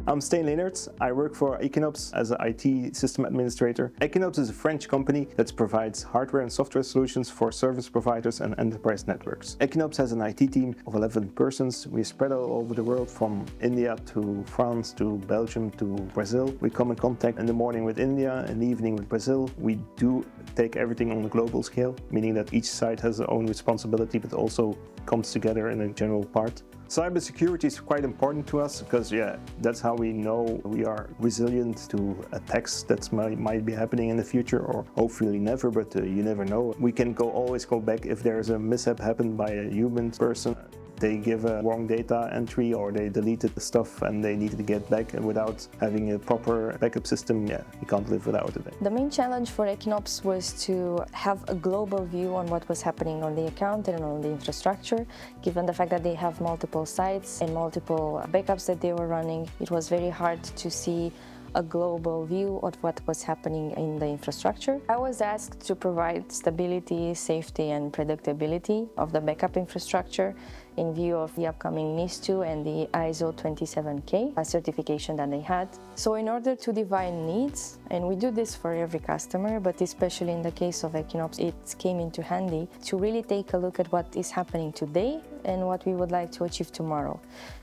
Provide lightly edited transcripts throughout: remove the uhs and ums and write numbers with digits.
I'm Stijn Leenaerts. I work for Ekinops as an IT system administrator. Ekinops is a French company that provides hardware and software solutions for service providers and enterprise networks. Ekinops has an IT team of 11 persons. We spread all over the world, from India to France to Belgium to Brazil. We come in contact in the morning with India, in the evening with Brazil. We do take everything on a global scale, meaning that each site has their own responsibility but also comes together in a general part. Cybersecurity is quite important to us because, that's how we know we are resilient to attacks that might be happening in the future, or hopefully never, but you never know. We can always go back if there's a mishap happened by a human person. They give a wrong data entry or they deleted the stuff and they needed to get back, and without having a proper backup system, you can't live without it. The main challenge for Ekinops was to have a global view on what was happening on the account and on the infrastructure. Given the fact that they have multiple sites and multiple backups that they were running, it was very hard to see a global view of what was happening in the infrastructure. I was asked to provide stability, safety and predictability of the backup infrastructure in view of the upcoming NIS2 and the ISO 27000 certification that they had. So in order to define needs, and we do this for every customer, but especially in the case of Ekinops, it came into handy to really take a look at what is happening today and what we would like to achieve tomorrow.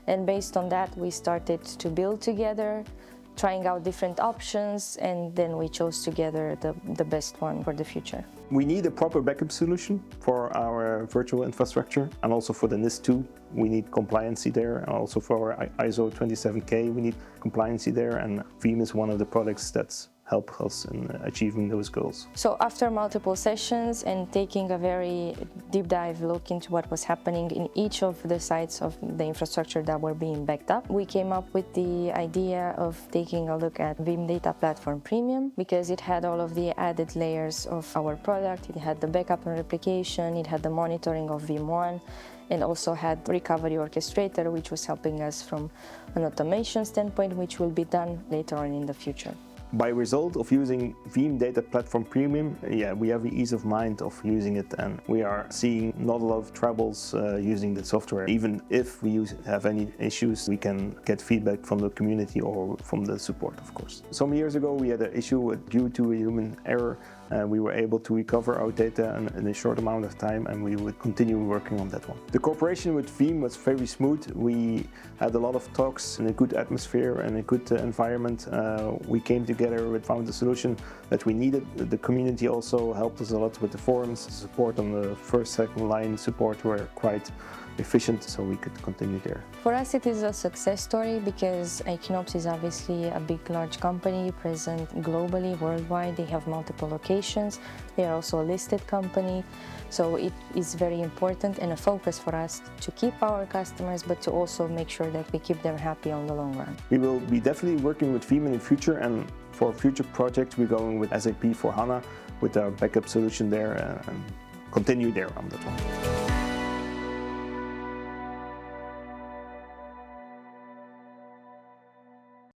And based on that, we started to build together, trying out different options, and then we chose together the best one for the future. We need a proper backup solution for our virtual infrastructure, and also for the NIS2 we need compliancy there, and also for our ISO 27000 we need compliancy there, and Veeam is one of the products that's help us in achieving those goals. So after multiple sessions and taking a very deep dive look into what was happening in each of the sites of the infrastructure that were being backed up, we came up with the idea of taking a look at Veeam Data Platform Premium, because it had all of the added layers of our product. It had the backup and replication, it had the monitoring of Veeam One, and also had Recovery Orchestrator, which was helping us from an automation standpoint, which will be done later on in the future. By result of using Veeam Data Platform Premium, we have the ease of mind of using it, and we are seeing not a lot of troubles using the software. Even if we have any issues, we can get feedback from the community or from the support, of course. Some years ago we had an issue due to a human error, and we were able to recover our data in a short amount of time, and we would continue working on that one. The cooperation with Veeam was very smooth. We had a lot of talks in a good atmosphere and a good environment. We came together, we found the solution that we needed. The community also helped us a lot with the forums. The support on the first, second line support were quite efficient, so we could continue there. For us it is a success story because Ekinops is obviously a big, large company present globally, worldwide. They have multiple locations. They are also a listed company, so it is very important and a focus for us to keep our customers, but to also make sure that we keep them happy on the long run. We will be definitely working with Veeam in the future, and for future projects we're going with SAP for HANA with our backup solution there, and continue there on that one.